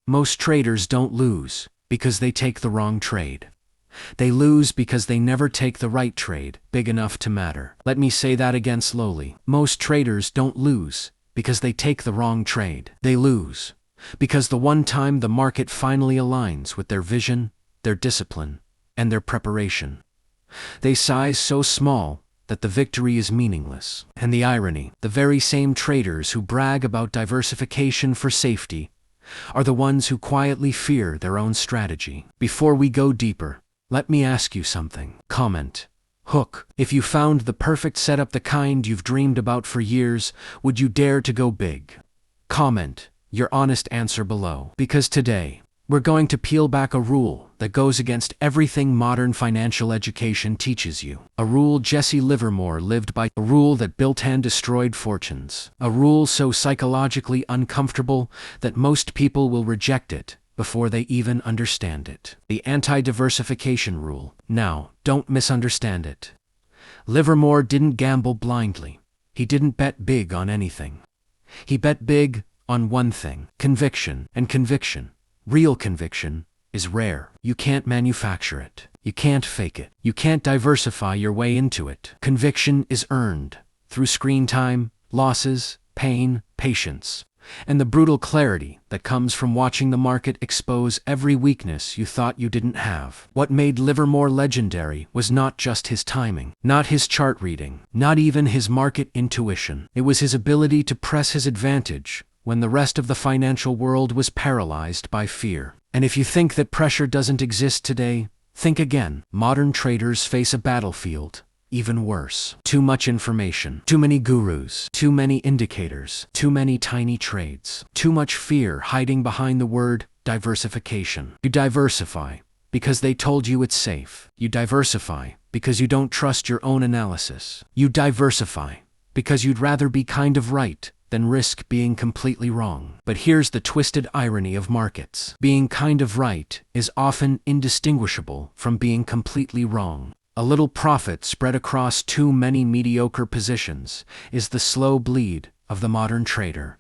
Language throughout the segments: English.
Most traders don't lose because they take the wrong trade. They lose because they never take the right trade big enough to matter. Let me say that again slowly. Most traders don't lose because they take the wrong trade. They lose because the one time the market finally aligns with their vision, their discipline, and their preparation, they size so small that the victory is meaningless. And the irony, the very same traders who brag about diversification for safety are the ones who quietly fear their own strategy. Before we go deeper, let me ask you something. Comment. Hook. If you found the perfect setup, the kind you've dreamed about for years, would you dare to go big? Comment your honest answer below. Because today, we're going to peel back a rule that goes against everything modern financial education teaches you. A rule Jesse Livermore lived by. A rule that built and destroyed fortunes. A rule so psychologically uncomfortable that most people will reject it before they even understand it. The anti-diversification rule. Now, don't misunderstand it. Livermore didn't gamble blindly. He didn't bet big on anything. He bet big on one thing: conviction. And conviction, real conviction, is rare. You can't manufacture it. You can't fake it. You can't diversify your way into it. Conviction is earned through screen time, losses, pain, patience, and the brutal clarity that comes from watching the market expose every weakness you thought you didn't have. What made Livermore legendary was not just his timing, not his chart reading, not even his market intuition. It was his ability to press his advantage when the rest of the financial world was paralyzed by fear. And if you think that pressure doesn't exist today, think again. Modern traders face a battlefield even worse. Too much information, too many gurus, too many indicators, too many tiny trades, too much fear hiding behind the word diversification. You diversify because they told you it's safe. You diversify because you don't trust your own analysis. You diversify because you'd rather be kind of right than risk being completely wrong. But here's the twisted irony of markets. Being kind of right is often indistinguishable from being completely wrong. A little profit spread across too many mediocre positions is the slow bleed of the modern trader.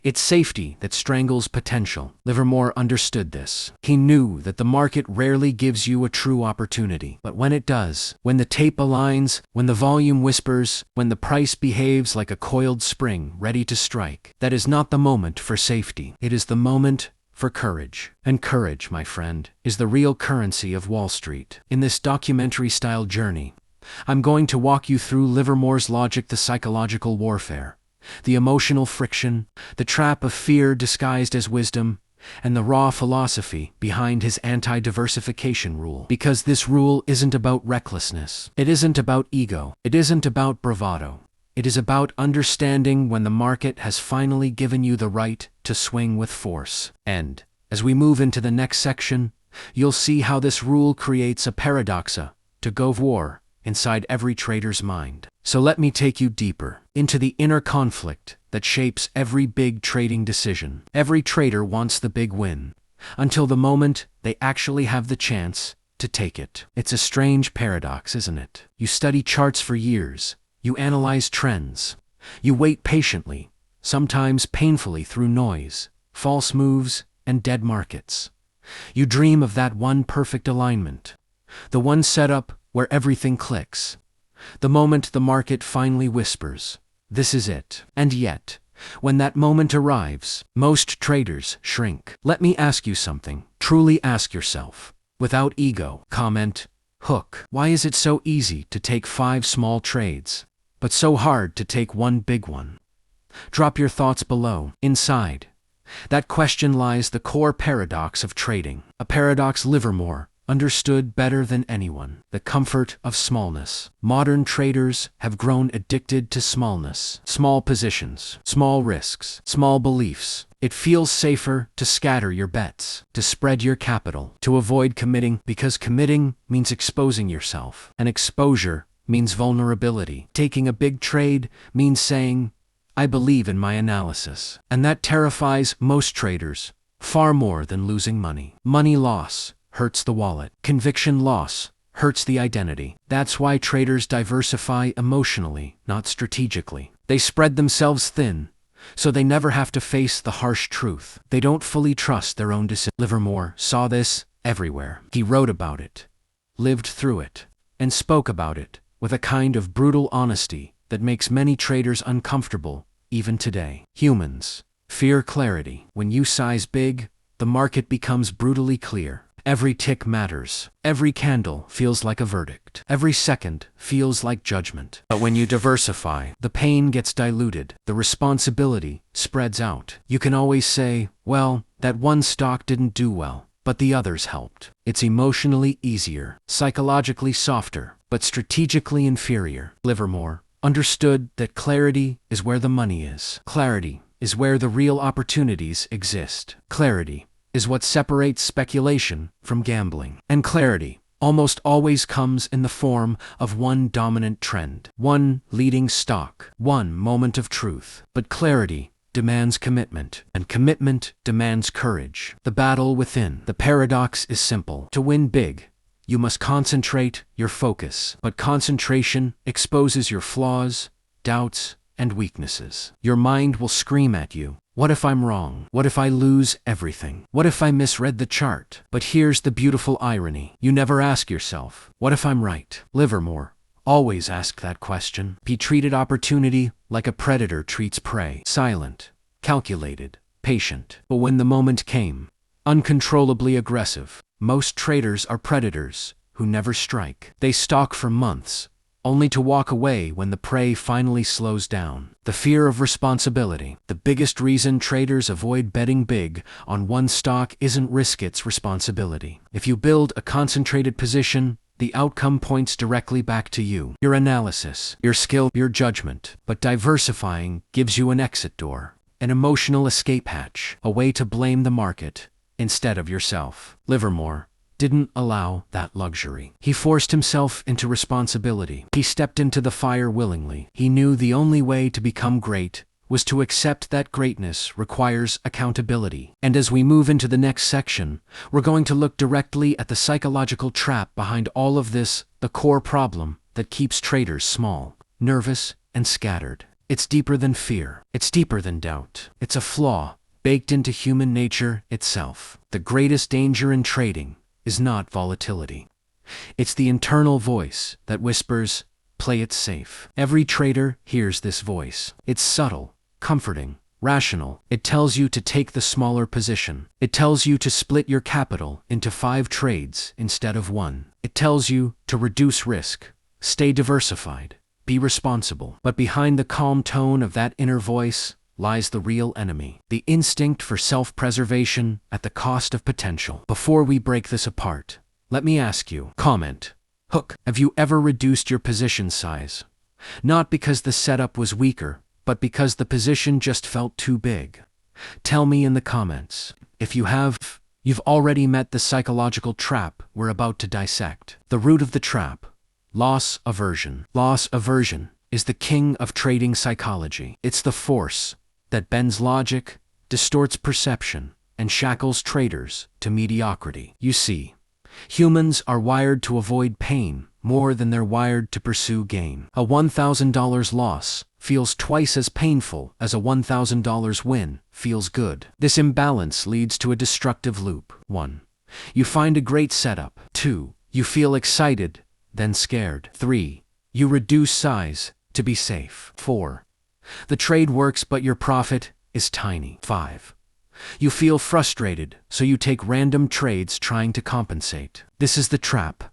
It's safety that strangles potential. Livermore understood this. He knew that the market rarely gives you a true opportunity. But when it does, when the tape aligns, when the volume whispers, when the price behaves like a coiled spring ready to strike, that is not the moment for safety. It is the moment for courage. And courage, my friend, is the real currency of Wall Street. In this documentary-style journey, I'm going to walk you through Livermore's logic, the psychological warfare, the emotional friction, the trap of fear disguised as wisdom, and the raw philosophy behind his anti-diversification rule. Because this rule isn't about recklessness. It isn't about ego. It isn't about bravado. It is about understanding when the market has finally given you the right to swing with force. And, as we move into the next section, you'll see how this rule creates a paradoxa, tug of war, inside every trader's mind. So let me take you deeper into the inner conflict that shapes every big trading decision. Every trader wants the big win, until the moment they actually have the chance to take it. It's a strange paradox, isn't it? You study charts for years. You analyze trends. You wait patiently, sometimes painfully, through noise, false moves, and dead markets. You dream of that one perfect alignment, the one setup where everything clicks. The moment the market finally whispers, "This is it." And yet, when that moment arrives, most traders shrink. Let me ask you something. Truly ask yourself, without ego. Comment. Hook. Why is it so easy to take 5 small trades, but so hard to take one big one? Drop your thoughts below. Inside that question lies the core paradox of trading, a paradox Livermore understood better than anyone: the comfort of smallness. Modern traders have grown addicted to smallness. Small positions, small risks, small beliefs. It feels safer to scatter your bets, to spread your capital, to avoid committing, because committing means exposing yourself, and exposure means vulnerability. Taking a big trade means saying, "I believe in my analysis." And that terrifies most traders far more than losing money. Money loss hurts the wallet. Conviction loss hurts the identity. That's why traders diversify emotionally, not strategically. They spread themselves thin, so they never have to face the harsh truth. They don't fully trust their own decisions. Livermore saw this everywhere. He wrote about it, lived through it, and spoke about it with a kind of brutal honesty that makes many traders uncomfortable, even today. Humans fear clarity. When you size big, the market becomes brutally clear. Every tick matters. Every candle feels like a verdict. Every second feels like judgment. But when you diversify, the pain gets diluted. The responsibility spreads out. You can always say, well, that one stock didn't do well, but the others helped. It's emotionally easier, psychologically softer, but strategically inferior. Livermore understood that clarity is where the money is. Clarity is where the real opportunities exist. Clarity is what separates speculation from gambling. And clarity almost always comes in the form of one dominant trend, one leading stock, one moment of truth. But clarity demands commitment, and commitment demands courage. The battle within. The paradox is simple. To win big, you must concentrate your focus, but concentration exposes your flaws, doubts, and weaknesses. Your mind will scream at you, what if I'm wrong? What if I lose everything? What if I misread the chart? But here's the beautiful irony. You never ask yourself, what if I'm right? Livermore always asked that question. He treated opportunity like a predator treats prey. Silent, calculated, patient. But when the moment came, uncontrollably aggressive. Most traders are predators who never strike. They stalk for months, only to walk away when the prey finally slows down. The fear of responsibility. The biggest reason traders avoid betting big on one stock isn't risk, it's responsibility. If you build a concentrated position, the outcome points directly back to you. Your analysis, your skill, your judgment. But diversifying gives you an exit door, an emotional escape hatch, a way to blame the market instead of yourself. Livermore didn't allow that luxury. He forced himself into responsibility. He stepped into the fire willingly. He knew the only way to become great was to accept that greatness requires accountability. And as we move into the next section, we're going to look directly at the psychological trap behind all of this, the core problem that keeps traders small, nervous, and scattered. It's deeper than fear. It's deeper than doubt. It's a flaw baked into human nature itself. The greatest danger in trading is not volatility. It's the internal voice that whispers, play it safe. Every trader hears this voice. It's subtle, comforting, rational. It tells you to take the smaller position. It tells you to split your capital into 5 trades instead of 1. It tells you to reduce risk, stay diversified, be responsible. But behind the calm tone of that inner voice lies the real enemy, the instinct for self-preservation at the cost of potential. Before we break this apart, let me ask you, comment, hook, have you ever reduced your position size? Not because the setup was weaker, but because the position just felt too big. Tell me in the comments. If you have, you've already met the psychological trap we're about to dissect. The root of the trap, loss aversion. Loss aversion is the king of trading psychology. It's the force that bends logic, distorts perception, and shackles traders to mediocrity. You see, humans are wired to avoid pain more than they're wired to pursue gain. A $1,000 loss feels twice as painful as a $1,000 win feels good. This imbalance leads to a destructive loop. 1. You find a great setup. 2. You feel excited, then scared. 3. You reduce size to be safe. 4. The trade works but your profit is tiny. 5. You feel frustrated, so you take random trades trying to compensate. This is the trap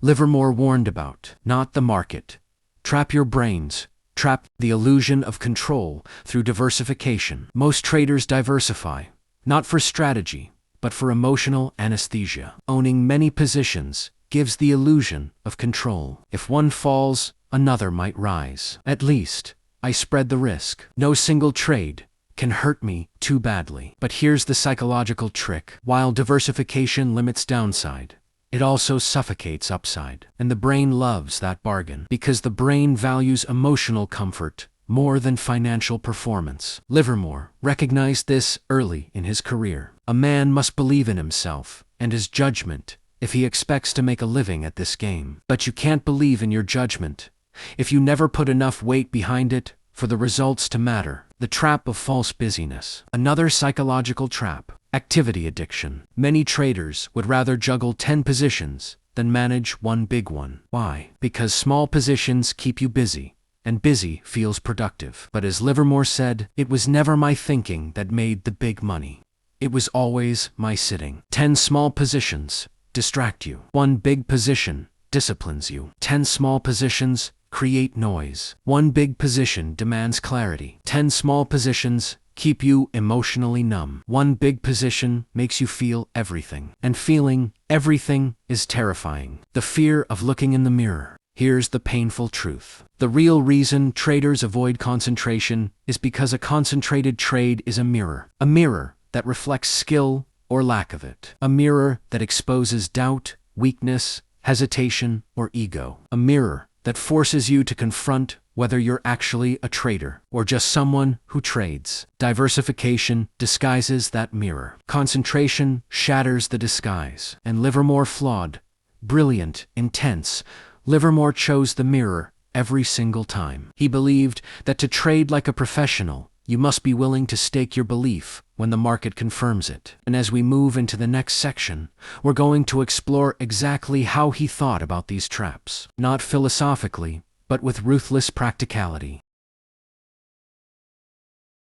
Livermore warned about. Not the market. Trap your brains. Trap the illusion of control through diversification. Most traders diversify, not for strategy, but for emotional anesthesia. Owning many positions gives the illusion of control. If one falls, another might rise. At least, I spread the risk. No single trade can hurt me too badly. But here's the psychological trick. While diversification limits downside, it also suffocates upside. And the brain loves that bargain, because the brain values emotional comfort more than financial performance. Livermore recognized this early in his career. A man must believe in himself and his judgment if he expects to make a living at this game. But you can't believe in your judgment if you never put enough weight behind it for the results to matter. The trap of false busyness. Another psychological trap. Activity addiction. Many traders would rather juggle 10 positions than manage one big one. Why? Because small positions keep you busy, and busy feels productive. But as Livermore said, it was never my thinking that made the big money. It was always my sitting. 10 small positions distract you. One big position disciplines you. 10 small positions create noise. One big position demands clarity. 10 small positions keep you emotionally numb. One big position makes you feel everything. And feeling everything is terrifying. The fear of looking in the mirror. Here's the painful truth. The real reason traders avoid concentration is because a concentrated trade is a mirror. A mirror that reflects skill or lack of it. A mirror that exposes doubt, weakness, hesitation, or ego. A mirror that forces you to confront whether you're actually a trader or just someone who trades. Diversification disguises that mirror. Concentration shatters the disguise. And Livermore flawed, brilliant, intense. Livermore chose the mirror every single time. He believed that to trade like a professional, you must be willing to stake your belief when the market confirms it. And as we move into the next section, we're going to explore exactly how he thought about these traps. Not philosophically, but with ruthless practicality.